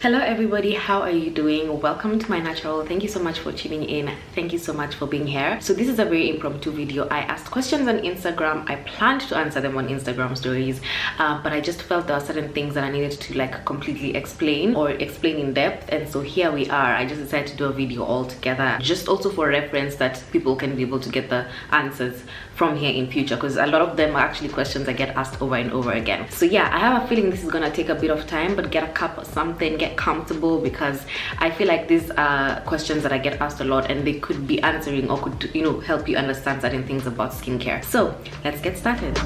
Hello everybody, how are you doing? Welcome to my natural. Thank you so much for tuning in. Thank you so much for being here. So this is a very impromptu video. I asked questions on Instagram. I planned to answer them on Instagram stories, but I just felt there are certain things that I needed to completely explain or explain in depth, and so here we are. I just decided to do a video all together, just also for reference that people can be able to get the answers from here in future, because a lot of them are actually questions I get asked over and over again. So yeah, I have a feeling this is gonna take a bit of time, but get a cup or something, get comfortable, because I feel like these are questions that I get asked a lot and they could be answering or could help you understand certain things about skincare. So let's get started.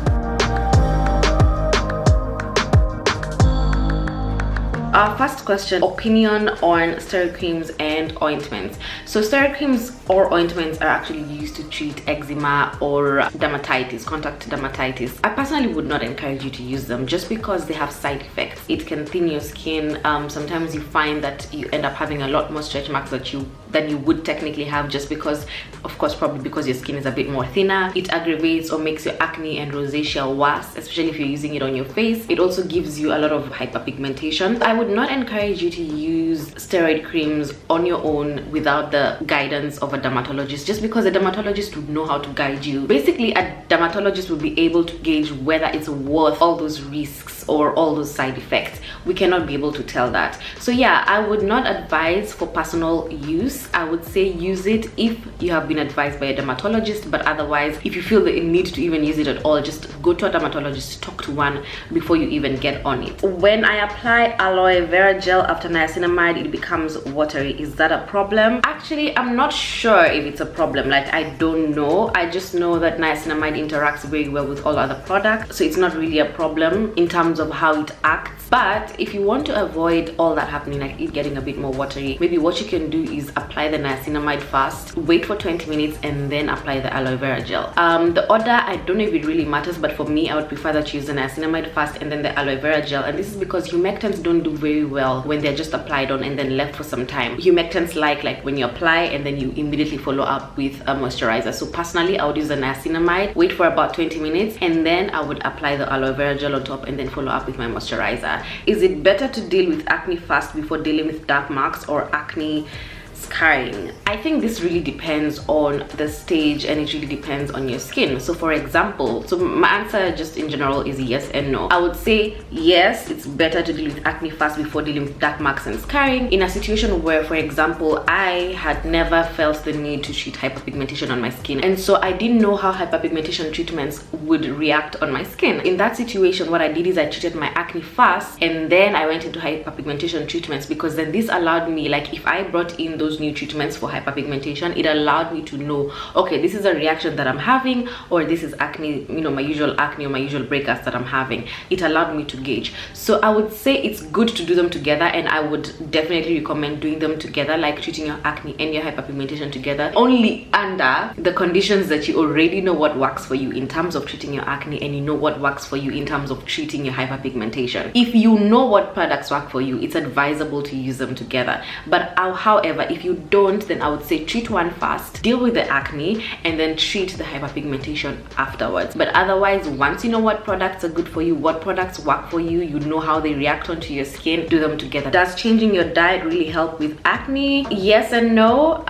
Our first question: opinion on steroid creams and ointments. So steroid creams or ointments are actually used to treat eczema or dermatitis, contact dermatitis. I personally would not encourage you to use them just because they have side effects. It can thin your skin. Sometimes you find that you end up having a lot more stretch marks than you would technically have, just because, of course, probably because your skin is a bit more thinner. It aggravates or makes your acne and rosacea worse, especially if you're using it on your face. It also gives you a lot of hyperpigmentation. I would not encourage you to use steroid creams on your own without the guidance of a dermatologist, just because a dermatologist would know how to guide you. Basically, a dermatologist would be able to gauge whether it's worth all those risks or all those side effects. We cannot be able to tell that. So yeah, I would not advise for personal use. I would say use it if you have been advised by a dermatologist, but otherwise, if you feel the need to even use it at all, just go to a dermatologist, talk to one before you even get on it. When I apply aloe vera gel after niacinamide, it becomes watery. Is that a problem? Actually, I'm not sure if it's a problem. I don't know. I just know that niacinamide interacts very well with all other products, so it's not really a problem in terms of how it acts. But if you want to avoid all that happening, like it getting a bit more watery, maybe what you can do is apply the niacinamide first, wait for 20 minutes, and then apply the aloe vera gel. The order, I don't know if it really matters, but for me, I would prefer that you use the niacinamide first and then the aloe vera gel. And this is because humectants don't do very well when they're just applied on and then left for some time. Humectants like when you apply and then you immediately follow up with a moisturizer. So personally, I would use the niacinamide, wait for about 20 minutes, and then I would apply the aloe vera gel on top and then follow up with my moisturizer. Is it better to deal with acne first before dealing with dark marks or acne scarring? I think this really depends on the stage and it really depends on your skin. So for example, so my answer just in general is yes and no. I would say yes, it's better to deal with acne first before dealing with dark marks and scarring. In a situation where, for example, I had never felt the need to treat hyperpigmentation on my skin, and so I didn't know how hyperpigmentation treatments would react on my skin. In that situation, what I did is I treated my acne first and then I went into hyperpigmentation treatments, because then this allowed me, if I brought in those new treatments for hyperpigmentation, it allowed me to know, okay, this is a reaction that I'm having, or this is acne, my usual acne or my usual breakouts that I'm having. It allowed me to gauge. So I would say it's good to do them together, and I would definitely recommend doing them together, like treating your acne and your hyperpigmentation together, only under the conditions that you already know what works for you in terms of treating your acne and you know what works for you in terms of treating your hyperpigmentation. If you know what products work for you, it's advisable to use them together. But however, if you don't, then I would say treat one first, deal with the acne, and then treat the hyperpigmentation afterwards. But otherwise, once you know what products are good for you, what products work for you, you know how they react onto your skin, do them together. Does changing your diet really help with acne? Yes and no.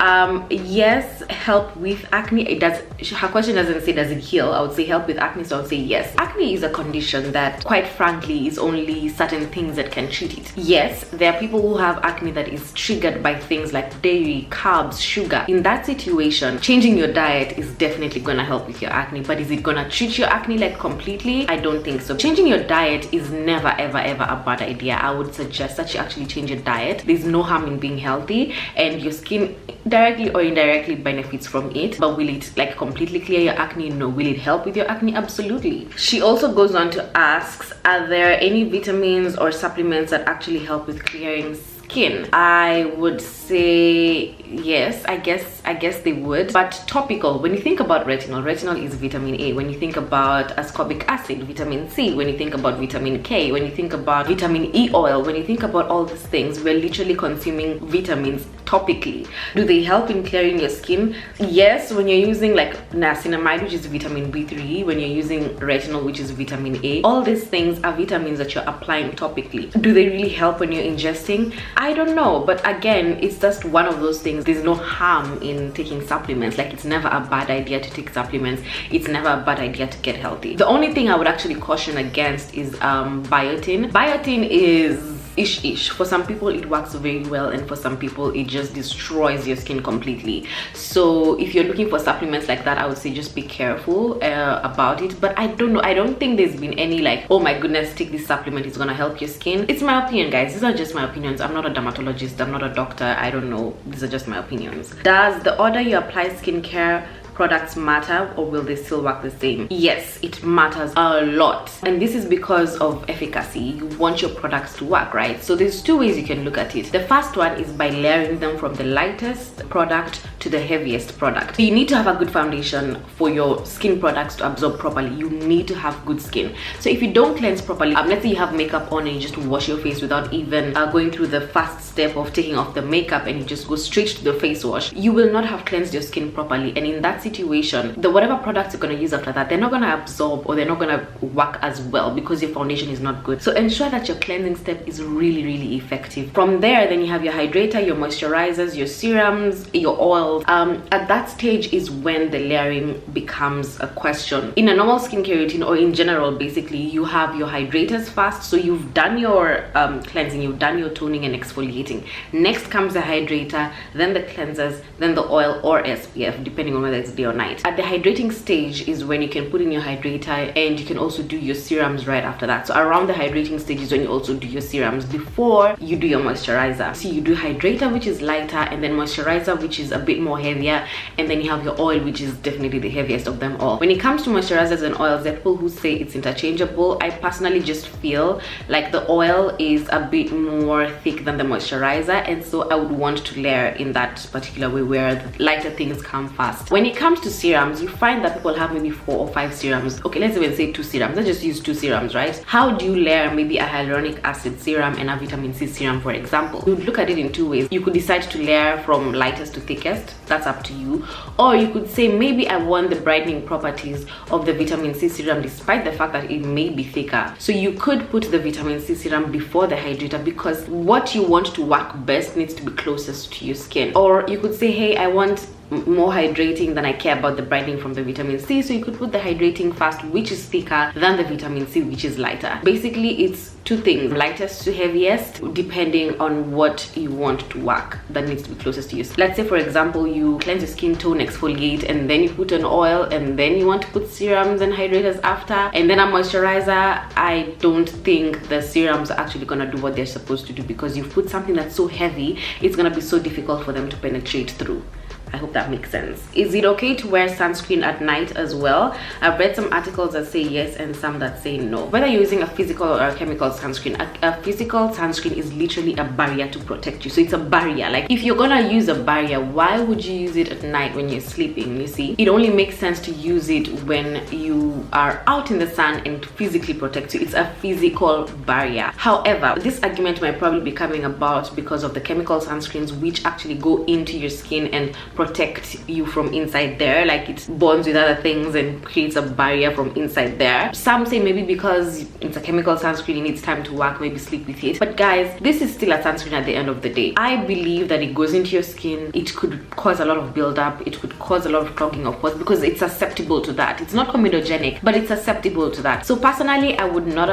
Yes, help with acne. It does. Her question doesn't say does it heal. I would say help with acne, so I would say yes. Acne is a condition that, quite frankly, is only certain things that can treat it. Yes, there are people who have acne that is triggered by things like dairy, carbs, sugar. In that situation, changing your diet is definitely gonna help with your acne, but is it gonna treat your acne completely? I don't think so. Changing your diet is never ever a bad idea. I would suggest that you actually change your diet. There's no harm in being healthy, and your skin directly or indirectly benefits from it. But will it completely clear your acne? No. Will it help with your acne? Absolutely. She also goes on to ask, are there any vitamins or supplements that actually help with clearing skin? I would say yes, I guess they would. But topical, when you think about retinol is vitamin A. When you think about ascorbic acid, vitamin C. When you think about vitamin K, when you think about vitamin E oil, when you think about all these things, we're literally consuming vitamins topically. Do they help in clearing your skin? Yes, when you're using like niacinamide, which is vitamin B3, when you're using retinol, which is vitamin A, all these things are vitamins that you're applying topically. Do they really help when you're ingesting? I don't know, but again, it's just one of those things. There's no harm in taking supplements. Like, it's never a bad idea to take supplements. It's never a bad idea to get healthy. The only thing I would actually caution against is biotin. Biotin is ish. For some people it works very well, and for some people it just destroys your skin completely. So if you're looking for supplements like that, I would say just be careful about it. But I don't know, I don't think there's been any like, oh my goodness, take this supplement, it's gonna help your skin. It's my opinion, guys. These are just my opinions. I'm not a dermatologist, I'm not a doctor, I don't know. These are just my opinions. Does the order you apply skincare products matter, or will they still work the same? Yes, it matters a lot, and this is because of efficacy. You want your products to work, right? So there's two ways you can look at it. The first one is by layering them from the lightest product to the heaviest product. You need to have a good foundation for your skin products to absorb properly. You need to have good skin. So if you don't cleanse properly, let's say you have makeup on and you just wash your face without even going through the first step of taking off the makeup, and you just go straight to the face wash, you will not have cleansed your skin properly. And in that situation, the whatever products you're going to use after that, they're not going to absorb, or they're not going to work as well because your foundation is not good. So ensure that your cleansing step is really effective. From there, then you have your hydrator, your moisturizers, your serums, your oils. At that stage is when the layering becomes a question. In a normal skincare routine, or in general, basically, you have your hydrators first. So you've done your cleansing, you've done your toning and exfoliating. Next comes the hydrator, then the cleansers, then the oil or SPF, depending on whether it's day or night. At the hydrating stage is when you can put in your hydrator, and you can also do your serums right after that. So around the hydrating stage is when you also do your serums before you do your moisturizer. So you do hydrator, which is lighter, and then moisturizer, which is a bit more heavier, and then you have your oil, which is definitely the heaviest of them all. When it comes to moisturizers and oils, there are people who say it's interchangeable. I personally just feel like the oil is a bit more thick than the moisturizer, and so I would want to layer in that particular way where the lighter things come first. When it comes to serums, you find that people have maybe 4 or 5 serums. Okay, let's even say 2 serums. Let's just use 2 serums, right? How do you layer maybe a hyaluronic acid serum and a vitamin C serum, for example? You would look at it in 2 ways. You could decide to layer from lightest to thickest. That's up to you. Or you could say, maybe I want the brightening properties of the vitamin C serum despite the fact that it may be thicker. So you could put the vitamin C serum before the hydrator, because what you want to work best needs to be closest to your skin. Or you could say, hey, I want more hydrating than I care about the brightening from the vitamin C, so you could put the hydrating first, which is thicker, than the vitamin C, which is lighter. Basically, it's 2 things, lightest to heaviest, depending on what you want to work that needs to be closest to you. Let's say, for example, you cleanse your skin, tone, exfoliate, and then you put an oil, and then you want to put serums and hydrators after, and then a moisturizer. I don't think the serums are actually gonna do what they're supposed to do, because you've put something that's so heavy, it's gonna be so difficult for them to penetrate through. I hope that makes sense. Is it okay to wear sunscreen at night as well? I've read some articles that say yes and some that say no. Whether you're using a physical or a chemical sunscreen, a physical sunscreen is literally a barrier to protect you. So it's a barrier. Like, if you're gonna use a barrier, why would you use it at night when you're sleeping? You see, it only makes sense to use it when you are out in the sun and physically protects you. It's a physical barrier. However, this argument might probably be coming about because of the chemical sunscreens, which actually go into your skin and protect you from inside there. Like, it bonds with other things and creates a barrier from inside there. Some say maybe because it's a chemical sunscreen, it needs time to work, maybe sleep with it. But guys, this is still a sunscreen at the end of the day. I believe that it goes into your skin. It could cause a lot of buildup. It could cause a lot of clogging of pores, because it's susceptible to that. It's not comedogenic, but it's susceptible to that. So personally, I would not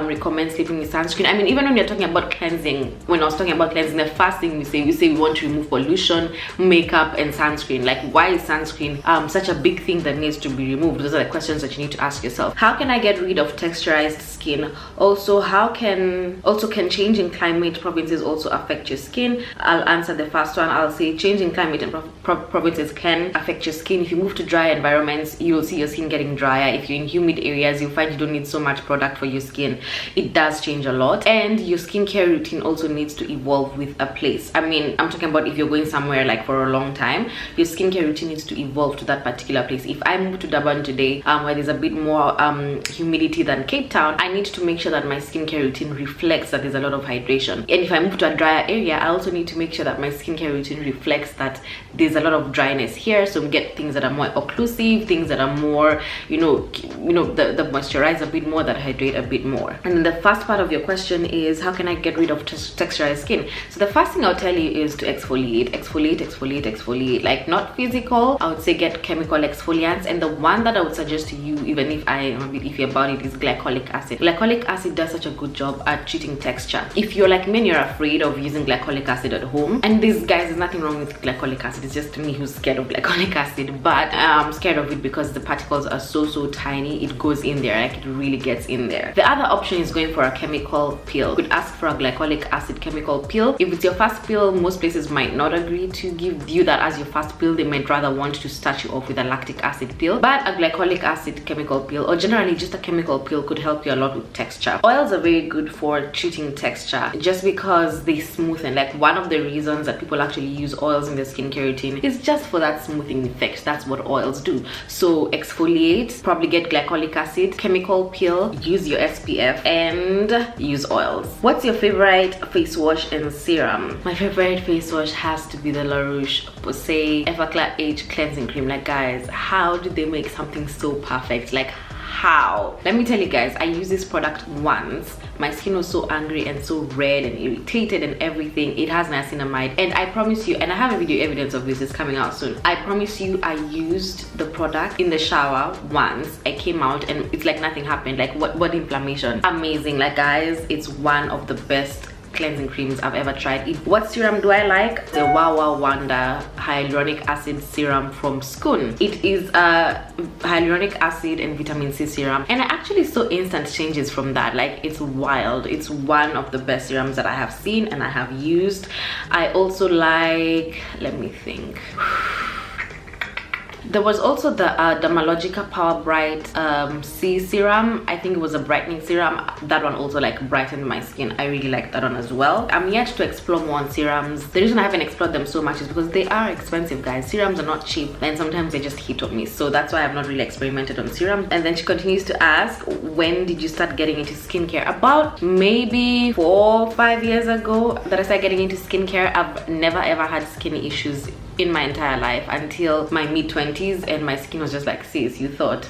recommend sleeping with sunscreen. I mean, even when you're talking about cleansing, when I was talking about cleansing, the first thing we say we want to remove pollution, makeup, and sunscreen. Like, why is sunscreen such a big thing that needs to be removed? Those are the questions that you need to ask yourself. How can I get rid of texturized skin skin? Also, can changing climate provinces also affect your skin? I'll answer the first one. I'll say changing climate and provinces can affect your skin. If you move to dry environments, you'll see your skin getting drier. If you're in humid areas, you'll find you don't need so much product for your skin. It does change a lot, and your skincare routine also needs to evolve with a place. I mean, I'm talking about if you're going somewhere like for a long time, your skincare routine needs to evolve to that particular place. If I move to Durban today, where there's a bit more humidity than Cape Town, I need to make sure that my skincare routine reflects that there's a lot of hydration. And if I move to a drier area, I also need to make sure that my skincare routine reflects that there's a lot of dryness here. So we get things that are more occlusive, things that are more, the moisturize a bit more, that hydrate a bit more. And then the first part of your question is, how can I get rid of texturized skin? So the first thing I'll tell you is to exfoliate. Like, not physical. I would say get chemical exfoliants, and the one that I would suggest to you, even if I am a bit iffy about it, is glycolic acid. Glycolic acid does such a good job at treating texture. If you're like me and you're afraid of using glycolic acid at home, and these guys, there's nothing wrong with glycolic acid, it's just me who's scared of glycolic acid, but I'm scared of it because the particles are so tiny. It goes in there, like it really gets in there. The other option is going for a chemical peel. You could ask for a glycolic acid chemical peel. If it's your first peel, most places might not agree to give you that as your first peel. They might rather want to start you off with a lactic acid peel, but a glycolic acid chemical peel, or generally just a chemical peel, could help you a lot with texture. Oils are very good for treating texture just because they smoothen. Like, one of the reasons that people actually use oils in their skincare routine is just for that smoothing effect. That's what oils do. So exfoliate, probably get glycolic acid, chemical peel, use your SPF, and use oils. What's your favorite face wash and serum? My favorite face wash has to be the La Roche-Posay Everclear Age Cleansing Cream. Like, guys, how did they make something so perfect? Like, how? Let me tell you guys, I used this product once. My skin was so angry and so red and irritated and everything. It has niacinamide, and I promise you, and I have a video evidence of this, it's coming out soon. I promise you, I used the product in the shower once. I came out and it's like nothing happened. Like, what inflammation? Amazing. Like, guys, it's one of the best cleansing creams I've ever tried. What serum do I like? The Wow Wonder hyaluronic acid serum from Sunscreen. It is a hyaluronic acid and vitamin C serum, and I actually saw instant changes from that. Like, it's wild. It's one of the best serums that I have seen and I have used. I also like, let me think, there was also the Dermalogica Power Bright C serum. I think it was a brightening serum. That one also like brightened my skin. I really like that one as well. I'm yet to explore more on serums. The reason I haven't explored them so much is because they are expensive, guys. Serums are not cheap, and sometimes they just hit on me. So that's why I've not really experimented on serums. And then she continues to ask, when did you start getting into skincare? About maybe 4 or 5 years ago that I started getting into skincare. I've never ever had skin issues in my entire life until my mid-20s, and my skin was just like, sis, you thought,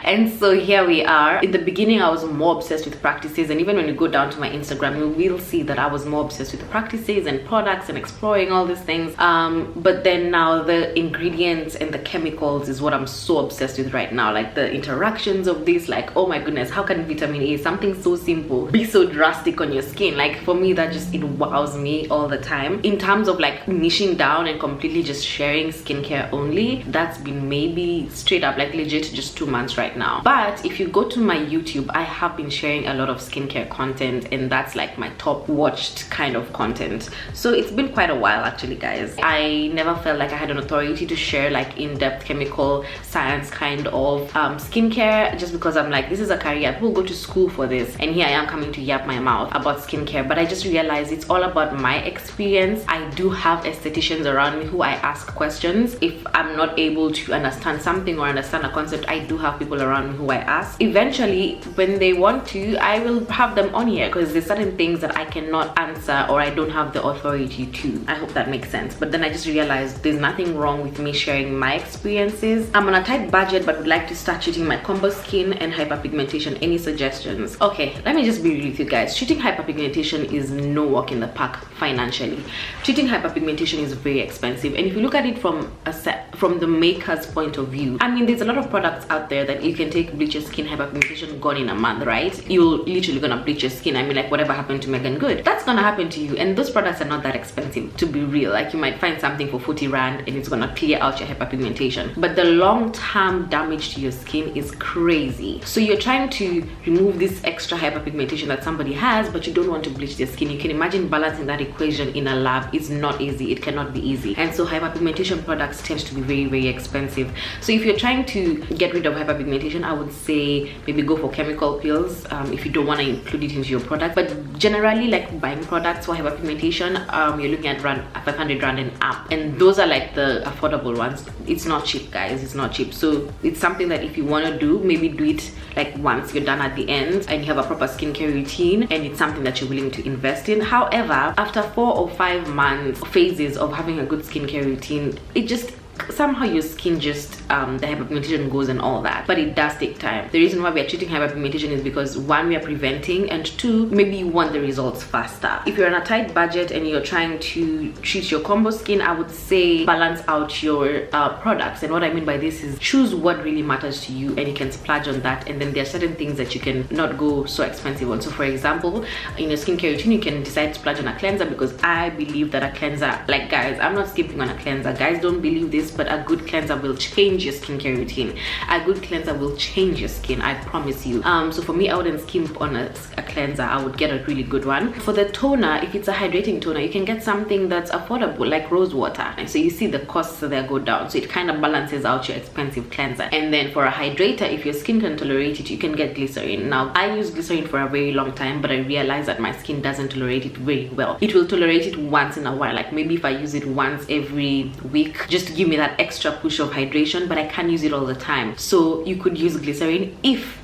and so here we are. In the beginning, I was more obsessed with practices, and even when you go down to my Instagram, you will see that I was more obsessed with practices and products and exploring all these things. But then now the ingredients and the chemicals is what I'm so obsessed with right now. Like, the interactions of this, like, oh my goodness, how can vitamin A, something so simple, be so drastic on your skin? Like, for me, that just, it wows me all the time. In terms of like niching down and completely just sharing skincare only, that's been maybe straight up, like, legit just 2 months right now. But if you go to my YouTube, I have been sharing a lot of skincare content, and that's like my top watched kind of content. So it's been quite a while actually, guys. I never felt like I had an authority to share like in-depth chemical science kind of skincare, just because I'm like, this is a career, people go to school for this, and here I am coming to yap my mouth about skincare. But I just realized it's all about my experience. I do have estheticians around me who I ask questions. If I'm not able to understand something or understand a concept, I do have people around me who I ask. Eventually, when they want to, I will have them on here, because there's certain things that I cannot answer or I don't have the authority to. I hope that makes sense. But then I just realized there's nothing wrong with me sharing my experiences. I'm on a tight budget, but would like to start treating my combo skin and hyperpigmentation. Any suggestions? Okay, let me just be real with you guys. Treating hyperpigmentation is no walk in the park financially. Treating hyperpigmentation is very expensive, and if you look at it from a from the maker's point of view. I mean, there's a lot of products out there that you can take, bleach your skin, hyperpigmentation gone in a month, right? You're literally gonna bleach your skin. I mean, like whatever happened to Megan Good, that's gonna happen to you. And those products are not that expensive, to be real. Like you might find something for 40 rand and it's gonna clear out your hyperpigmentation, but the long-term damage to your skin is crazy. So you're trying to remove this extra hyperpigmentation that somebody has, but you don't want to bleach their skin. You can imagine balancing that equation in a lab is not easy. It cannot be easy. And so hyperpigmentation products tend to be very, very expensive. So if you're trying to get rid of hyperpigmentation, I would say maybe go for chemical peels if you don't want to include it into your product. But generally, like buying products for hyperpigmentation, you're looking at around 500 rand and up, and those are like the affordable ones. It's not cheap, guys. It's not cheap. So it's something that if you want to do, maybe do it like once you're done at the end and you have a proper skincare routine, and it's something that you're willing to invest in. However, after 4 or 5 months phases of having a good skincare routine, it just somehow your skin just the hyperpigmentation goes and all that, but it does take time. The reason why we are treating hyperpigmentation is because 1, we are preventing, and 2, maybe you want the results faster. If you're on a tight budget and you're trying to treat your combo skin, I would say balance out your products. And what I mean by this is choose what really matters to you and you can splurge on that, and then there are certain things that you can not go so expensive on. So for example, in your skincare routine, you can decide to splurge on a cleanser, because I believe that a cleanser, like guys, I'm not skipping on a cleanser. Guys don't believe this, but a good cleanser will change your skincare routine. A good cleanser will change your skin, I promise you. So for me, I wouldn't skimp on a cleanser. I would get a really good one. For the toner, if it's a hydrating toner, you can get something that's affordable, like rose water, and so you see the costs there go down, so it kind of balances out your expensive cleanser. And then for a hydrator, if your skin can tolerate it, you can get glycerin. Now I use glycerin for a very long time, but I realized that my skin doesn't tolerate it very well. It will tolerate it once in a while, like maybe if I use it once every week, just to give me that extra push of hydration, but I can't use it all the time. So you could use glycerin if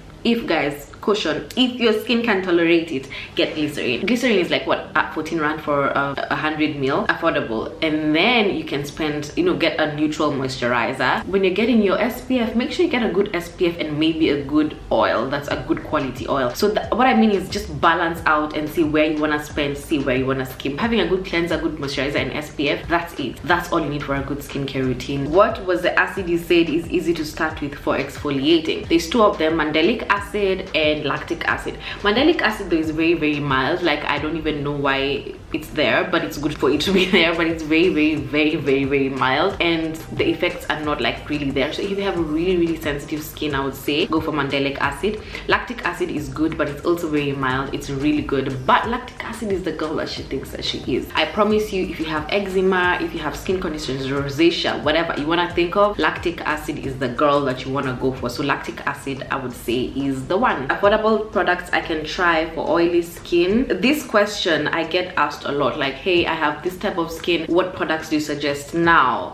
guys, caution, if your skin can tolerate it, get glycerin. Glycerin is like what, 14 rand for 100 ml, affordable. And then you can spend, you know, get a neutral moisturizer. When you're getting your SPF, make sure you get a good SPF and maybe a good oil that's a good quality oil. So what I mean is just balance out and see where you want to spend, see where you want to skip. Having a good cleanser, good moisturizer, and SPF, that's it. That's all you need for a good skincare routine. What was the acid you said is easy to start with for exfoliating? There's 2 of them, mandelic acid and lactic acid. Mandelic acid though is very, very mild. Like I don't even know why it's there, but it's good for it to be there, but it's very, very, very, very, very mild, and the effects are not like really there. So if you have a really, really sensitive skin, I would say go for mandelic acid. Lactic acid is good, but it's also very mild. It's really good, but lactic acid is the girl that she thinks that she is. I promise you, if you have eczema, if you have skin conditions, rosacea, whatever you want to think of, lactic acid is the girl that you want to go for. So lactic acid, I would say, is the one. Affordable products I can try for oily skin. This question I get asked a lot, like, hey, I have this type of skin, what products do you suggest? Now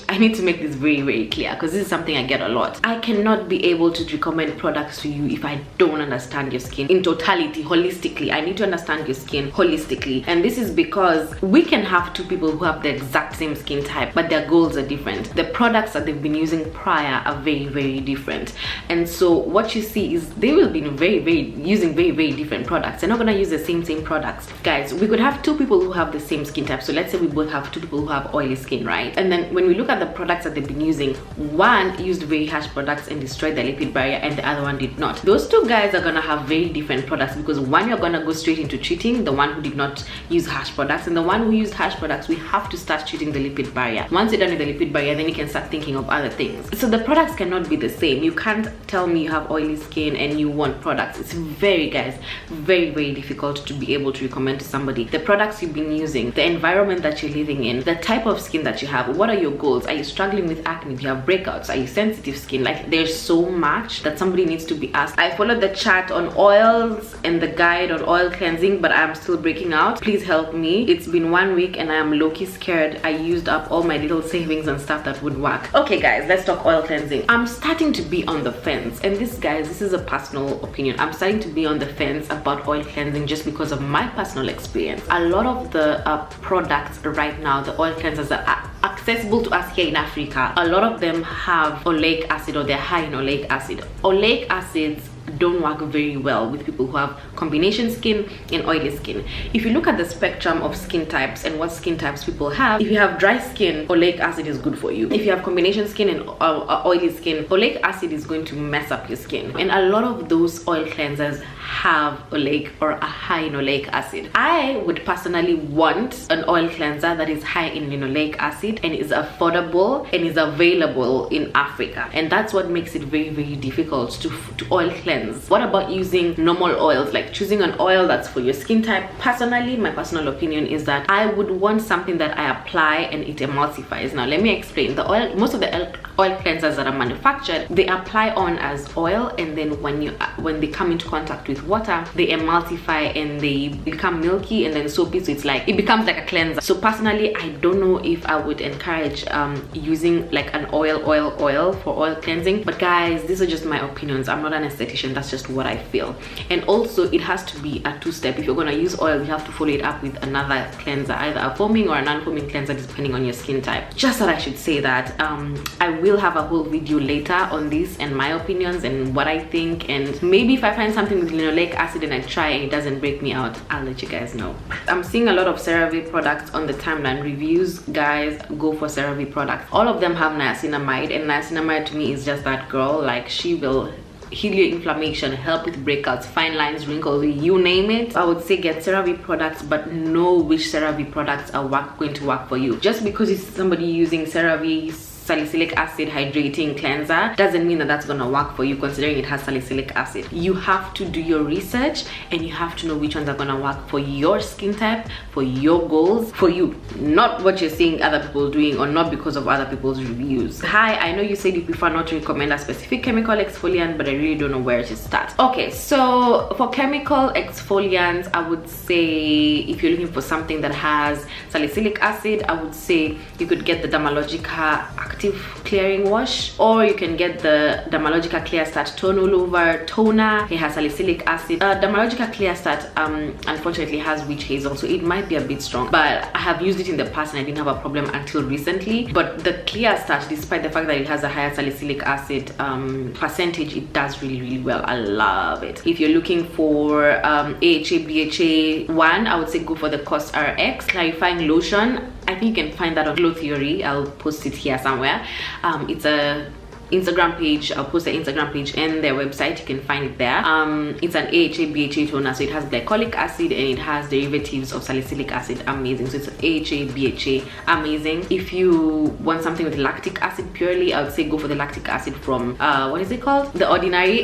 I need to make this very, very clear, because this is something I get a lot. I cannot be able to recommend products to you if I don't understand your skin in totality, holistically. I need to understand your skin holistically, and this is because we can have 2 people who have the exact same skin type, but their goals are different. The products that they've been using prior are very, very different, and so what you see is they will be using very, very different products. They're not gonna use the same products. Guys, we could have 2 people who have the same skin type. So let's say we both have 2 people who have oily skin, right? And then when we look at the products that they've been using, one used very harsh products and destroyed the lipid barrier, and the other one did not. Those 2 guys are gonna have very different products, because one, you're gonna go straight into treating the one who did not use harsh products, and the one who used harsh products, we have to start treating the lipid barrier. Once you're done with the lipid barrier, then you can start thinking of other things. So the products cannot be the same. You can't tell me you have oily skin and you want products. It's very, guys, very, very difficult to be able to recommend to somebody the products you've been using, the environment that you're living in, the type of skin that you have. What are your goals? Are you struggling with acne? Do you have breakouts? Are you sensitive skin? Like, there's so much that somebody needs to be asked. I followed the chart on oils and the guide on oil cleansing, but I'm still breaking out. Please help me. It's been 1 week and I am low-key scared. I used up all my little savings and stuff that would work. Okay guys, let's talk oil cleansing. I'm starting to be on the fence, and this, guys, this is a personal opinion. I'm starting to be on the fence about oil cleansing just because of my personal experience. A lot of the products right now, the oil cleansers that are accessible to us here in Africa, a lot of them have oleic acid, or they're high in oleic acid. Oleic acids don't work very well with people who have combination skin and oily skin. If you look at the spectrum of skin types and what skin types people have, if you have dry skin, oleic acid is good for you. If you have combination skin and oily skin, oleic acid is going to mess up your skin. And a lot of those oil cleansers have oleic or a high in oleic acid. I would personally want an oil cleanser that is high in linoleic acid and is affordable and is available in Africa, and that's what makes it very, very difficult to oil cleanse. What about using normal oils, like choosing an oil that's for your skin type? Personally, my personal opinion is that I would want something that I apply and it emulsifies. Now let me explain. The oil, most of the oil cleansers that are manufactured, they apply on as oil, and then when they come into contact with water, they emulsify and they become milky and then soapy, so it's like it becomes like a cleanser. So personally, I don't know if I would encourage using like an oil for oil cleansing, but guys, these are just my opinions. I'm not an esthetician, that's just what I feel. And also, it has to be a two-step. If you're going to use oil, you have to follow it up with another cleanser, either a foaming or a non-foaming cleanser, depending on your skin type. Just that I should say that I will have a whole video later on this and my opinions and what I think, and maybe if I find something with linoleic acid and I try and it doesn't break me out, I'll let you guys know. I'm seeing a lot of CeraVe products on the timeline reviews. Guys, go for CeraVe products. All of them have niacinamide, and niacinamide to me is just that girl. Like, she will heal your inflammation, help with breakouts, fine lines, wrinkles, you name it. I would say get CeraVe products, but know which CeraVe products are going to work for you. Just because it's somebody using CeraVe salicylic acid hydrating cleanser doesn't mean that that's gonna work for you, considering it has salicylic acid. You have to do your research and you have to know which ones are gonna work for your skin type, for your goals, for you, not what you're seeing other people doing or not because of other people's reviews. Hi, I know you said you prefer not to recommend a specific chemical exfoliant, but I really don't know where to start. Okay, so for chemical exfoliants, I would say if you're looking for something that has salicylic acid, I would say you could get the Dermalogica Active Clearing Wash, or you can get the Dermalogica Clear Start Tone All Over Toner. It has salicylic acid. Dermalogica Clear Start unfortunately has witch hazel, so it might be a bit strong, but I have used it in the past and I didn't have a problem until recently. But the Clear Start, despite the fact that it has a higher salicylic acid percentage, it does really, really well. I love it. If you're looking for AHA BHA 1, I would say go for the Cost RX Clarifying Lotion. I think you can find that on Glow Theory. I'll post it here somewhere. It's a Instagram page. I'll post the Instagram page and their website. You can find it there. It's an AHA BHA toner, so it has glycolic acid and it has derivatives of salicylic acid. Amazing. So it's AHA BHA, amazing. If you want something with lactic acid purely, I would say go for the lactic acid from what is it called, The Ordinary.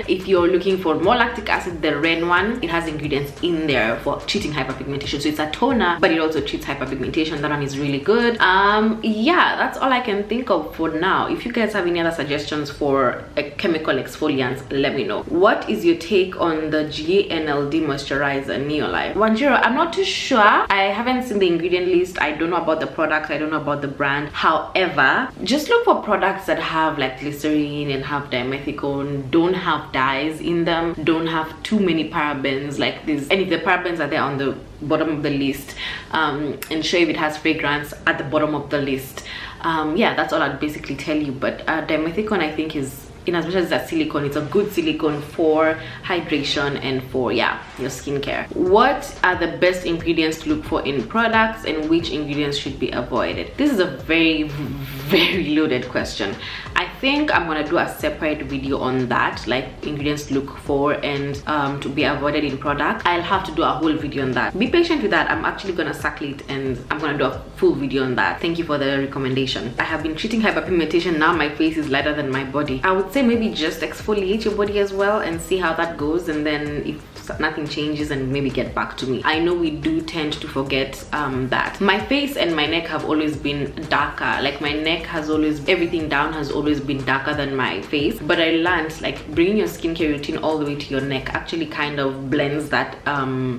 If you're looking for more lactic acid, the Ren one, it has ingredients in there for treating hyperpigmentation. So it's a toner, but it also treats hyperpigmentation. That one is really good. Yeah, that's all I can think of for now. If you guys have any other suggestions for chemical exfoliants, let me know. What is your take on the GNLD moisturizer Neolife? Wanjiro, I'm not too sure. I haven't seen the ingredient list. I don't know about the product. I don't know about the brand. However, just look for products that have like glycerin and have dimethicone, don't have dyes in them, don't have too many parabens like this, and if the parabens are there on the bottom of the list, ensure if it has fragrance at the bottom of the list. Yeah, that's all I'd basically tell you. But dimethicone, I think, is, in as much as that silicone, it's a good silicone for hydration and for, yeah, your skincare. What are the best ingredients to look for in products and which ingredients should be avoided? This is a very, very loaded question. I think I'm gonna do a separate video on that, like ingredients to look for and to be avoided in products. I'll have to do a whole video on that. Be patient with that. I'm actually gonna circulate and I'm gonna do a full video on that. Thank you for the recommendation. I have been treating hyperpigmentation. Now my face is lighter than my body. I would say maybe just exfoliate your body as well and see how that goes, and then if nothing changes, and maybe get back to me. I know we do tend to forget that. My face and my neck have always been darker. Like my neck has always, everything down has always been darker than my face, but I learned like bringing your skincare routine all the way to your neck actually kind of blends that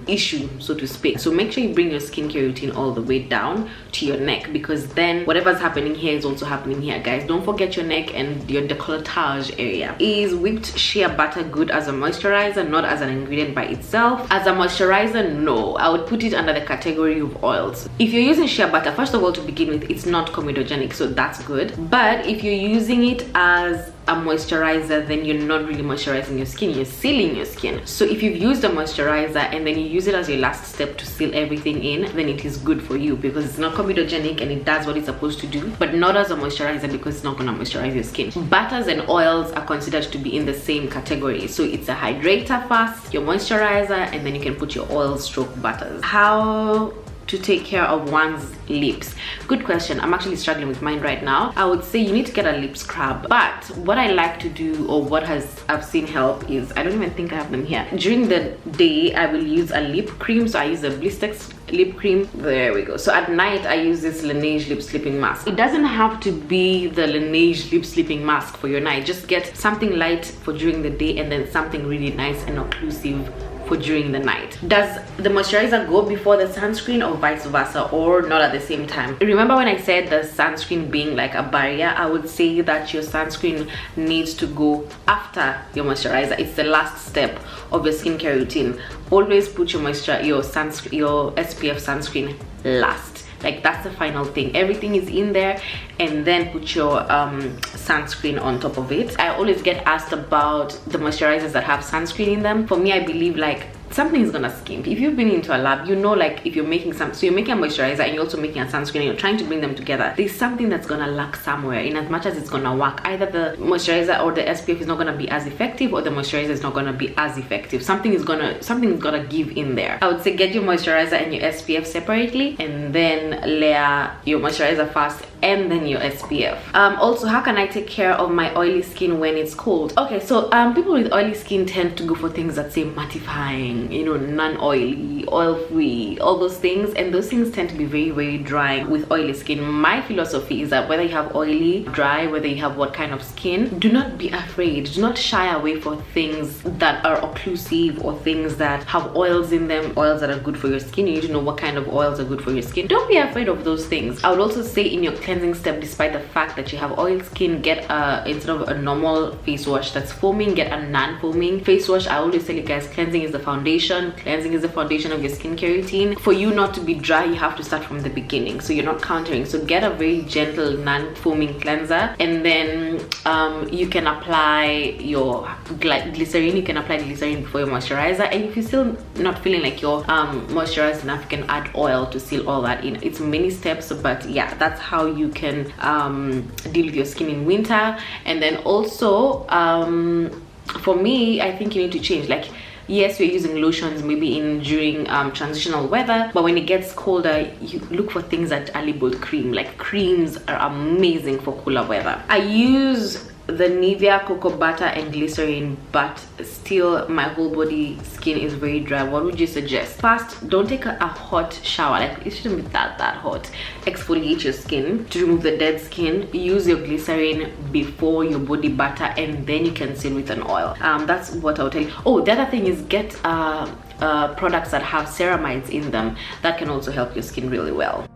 issue, so to speak. So make sure you bring your skincare routine all the way down to your neck, because then whatever's happening here is also happening here, guys. Don't forget your neck and your decolletage area. Is whipped shea butter good as a moisturizer, not as an ingredient by itself? As a moisturizer, no. I would put it under the category of oils. If you're using shea butter, first of all, to begin with, it's not comedogenic, so that's good. But if you're using it as a moisturizer, then you're not really moisturizing your skin, you're sealing your skin. So if you've used a moisturizer and then you use it as your last step to seal everything in, then it is good for you because it's not comedogenic and it does what it's supposed to do, but not as a moisturizer because it's not going to moisturize your skin. Butters and oils are considered to be in the same category. So it's a hydrator first, your moisturizer, and then you can put your oil stroke butters. How to take care of one's lips? Good question. I'm actually struggling with mine right now. I would say you need to get a lip scrub, but what I like to do, or what I've seen help, is I don't even think I have them here. During the day I will use a lip cream, so I use a Blistex lip cream. There we go. So at night I use this Laneige lip sleeping mask. It doesn't have to be the Laneige lip sleeping mask for your night. Just get something light for during the day and then something really nice and occlusive for during the night. Does the moisturizer go before the sunscreen or vice versa, or not at the same time? Remember when I said the sunscreen being like a barrier? I would say that your sunscreen needs to go after your moisturizer. It's the last step of your skincare routine. Always put your SPF sunscreen last. Like, that's the final thing. Everything is in there, and then put your sunscreen on top of it. I always get asked about the moisturizers that have sunscreen in them. For me, I believe like something is gonna skimp. If you've been into a lab, you know, like if you're making so you're making a moisturizer and you're also making a sunscreen and you're trying to bring them together, there's something that's gonna lack somewhere. In as much as it's gonna work, either the moisturizer or the SPF is not gonna be as effective, or the moisturizer is not gonna be as effective. Something's gonna give in there. I would say get your moisturizer and your SPF separately, and then layer your moisturizer first and then your SPF. Also, how can I take care of my oily skin when it's cold? Okay, so people with oily skin tend to go for things that say mattifying, you know, non-oily, oil-free, all those things, and those things tend to be very, very dry with oily skin. My philosophy is that whether you have oily, dry, whether you have what kind of skin, do not be afraid. Do not shy away for things that are occlusive or things that have oils in them, oils that are good for your skin. You need to know what kind of oils are good for your skin. Don't be afraid of those things. I would also say in your cleansing step, despite the fact that you have oil skin, get instead of a normal face wash that's foaming, get a non-foaming face wash. I always tell you guys, cleansing is the foundation. Cleansing is the foundation of your skincare routine. For you not to be dry, you have to start from the beginning, so you're not countering. So get a very gentle non-foaming cleanser, and then you can apply your glycerin. You can apply the glycerin before your moisturizer, and if you're still not feeling like you're moisturized enough, you can add oil to seal all that in. It's many steps, but yeah, that's how you can deal with your skin in winter. And then also for me, I think you need to change, like, yes, we're using lotions maybe during transitional weather, but when it gets colder, you look for things that are labeled cream. Like, creams are amazing for cooler weather. I use the Nivea cocoa butter and glycerin, but still my whole body skin is very dry. What would you suggest? First, don't take a hot shower. Like, it shouldn't be that hot. Exfoliate your skin to remove the dead skin. Use your glycerin before your body butter, and then you can seal with an oil. That's what I'll tell you. Oh, the other thing is get products that have ceramides in them. That can also help your skin really well.